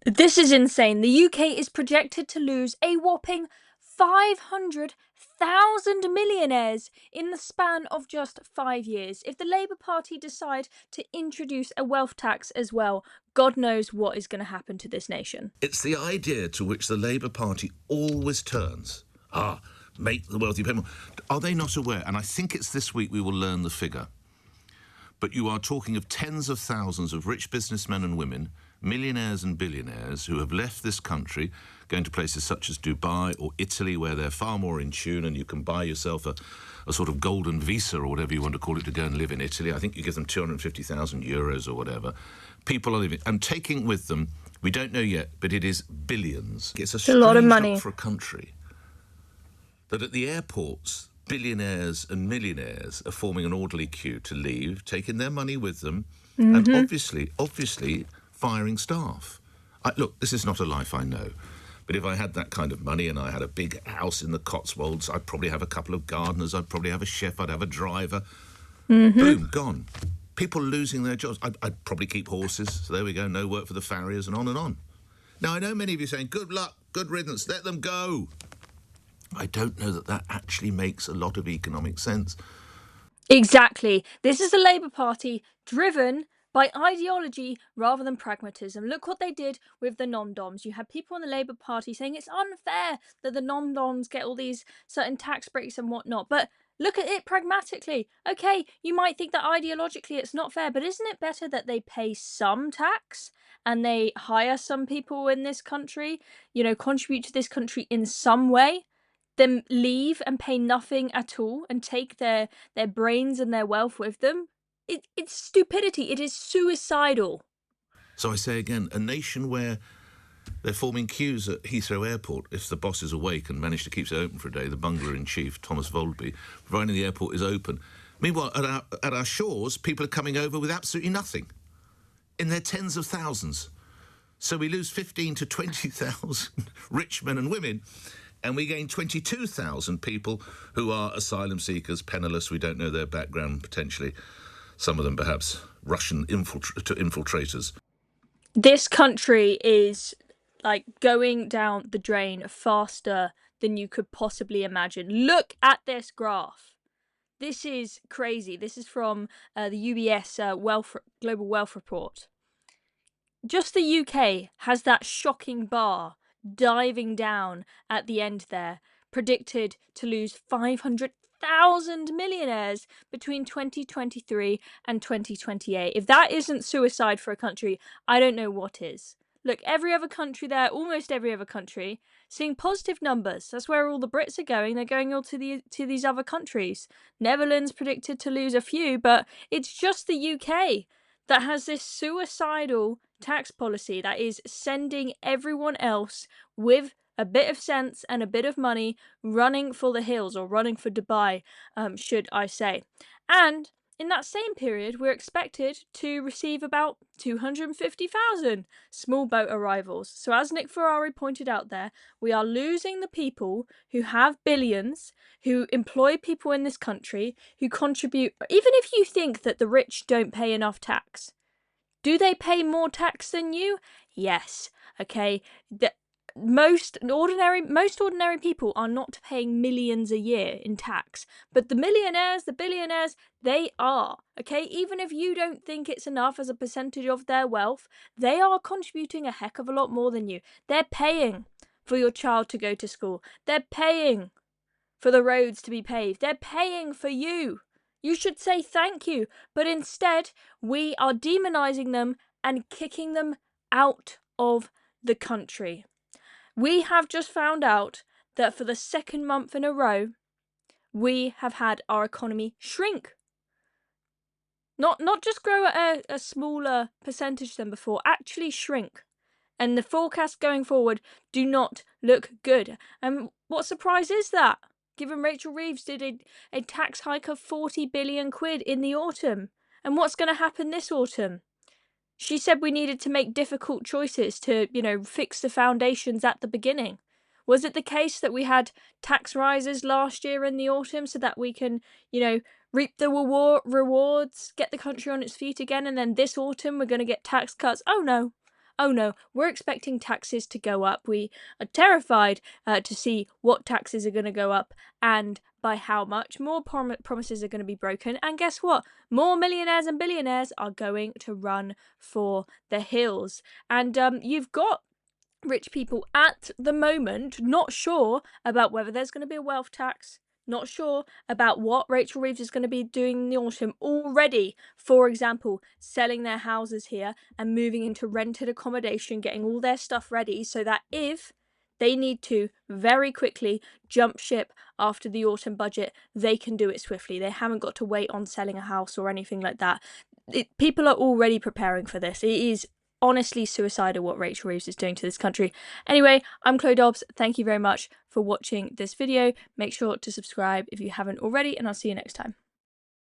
This is insane. The UK is projected to lose a whopping 500,000 millionaires in the span of just 5 years. If the Labour Party decide to introduce a wealth tax as well, God knows what is going to happen to this nation. It's the idea to which the Labour Party always turns. Make the wealthy pay more. Are they not aware? And I think it's this week we will learn the figure. But you are talking of tens of thousands of rich businessmen and women, millionaires and billionaires, who have left this country, going to places such as Dubai or Italy, where they're far more in tune, and you can buy yourself a sort of golden visa or whatever you want to call it to go and live in Italy. I think you give them 250,000 euros or whatever. People are living and taking with them, we don't know yet, but it is billions. It's a lot of strange money look for a country that at the airports, billionaires and millionaires are forming an orderly queue to leave, taking their money with them, and obviously firing staff. Look, this is not a life I know, but if I had that kind of money and I had a big house in the Cotswolds, I'd probably have a couple of gardeners, I'd probably have a chef, I'd have a driver. Boom, gone. People losing their jobs. I'd probably keep horses, so there we go, no work for the farriers, and on and on. Now, I know many of you are saying, good luck, good riddance, let them go. I don't know that actually makes a lot of economic sense. Exactly. This is a Labour Party driven by ideology rather than pragmatism. Look what they did with the non-doms. You had people in the Labour Party saying it's unfair that the non-doms get all these certain tax breaks and whatnot. But look at it pragmatically. Okay, you might think that ideologically it's not fair, but isn't it better that they pay some tax and they hire some people in this country, contribute to this country in some way? Them leave and pay nothing at all and take their brains and their wealth with them? It's stupidity. It is suicidal. So I say again, a nation where they're forming queues at Heathrow Airport if the boss is awake and managed to keep it open for a day, the bungler-in-chief, Thomas Volby, providing the airport is open. Meanwhile, at our shores, people are coming over with absolutely nothing, in their tens of thousands. So we lose 15 to 20,000 rich men and women, and we gain 22,000 people who are asylum seekers, penniless, we don't know their background, potentially. Some of them perhaps Russian infiltrators. This country is like going down the drain faster than you could possibly imagine. Look at this graph. This is crazy. This is from the UBS Global Wealth Report. Just the UK has that shocking bar diving down at the end there, predicted to lose 500,000 millionaires between 2023 and 2028. If that isn't suicide for a country, I don't know what is. Look, every other country there, almost every other country, seeing positive numbers. That's where all the Brits are going. They're going all to these other countries. Netherlands predicted to lose a few, but it's just the UK that has this suicidal tax policy that is sending everyone else with a bit of sense and a bit of money running for the hills, or running for Dubai, should I say. And in that same period, we're expected to receive about 250,000 small boat arrivals. So as Nick Ferrari pointed out there, we are losing the people who have billions, who employ people in this country, who contribute. Even if you think that the rich don't pay enough tax, do they pay more tax than you? Yes. Okay. Most ordinary people are not paying millions a year in tax, but the millionaires, the billionaires, they are. Okay, even if you don't think it's enough as a percentage of their wealth, they are contributing a heck of a lot more than you. They're paying for your child to go to school. They're paying for the roads to be paved. They're paying for you. You should say thank you, but instead we are demonizing them and kicking them out of the country. We have just found out that for the second month in a row, we have had our economy shrink. Not just grow at a smaller percentage than before, actually shrink. And the forecasts going forward do not look good. And what surprise is that? Given Rachel Reeves did a tax hike of 40 billion quid in the autumn. And what's going to happen this autumn? She said we needed to make difficult choices to, fix the foundations at the beginning. Was it the case that we had tax rises last year in the autumn so that we can, reap the rewards, get the country on its feet again, and then this autumn we're going to get tax cuts? Oh no. oh no, we're expecting taxes to go up. We are terrified to see what taxes are going to go up and by how much. More promises are going to be broken. And guess what? More millionaires and billionaires are going to run for the hills. And you've got rich people at the moment not sure about whether there's going to be a wealth tax, not sure about what Rachel Reeves is going to be doing in the autumn, already, for example, selling their houses here and moving into rented accommodation, getting all their stuff ready so that if they need to very quickly jump ship after the autumn budget, they can do it swiftly. They haven't got to wait on selling a house or anything like that. People are already preparing for this. It is honestly suicidal what Rachel Reeves is doing to this country. Anyway, I'm Chloe Dobbs. Thank you very much for watching this video. Make sure to subscribe if you haven't already, and I'll see you next time.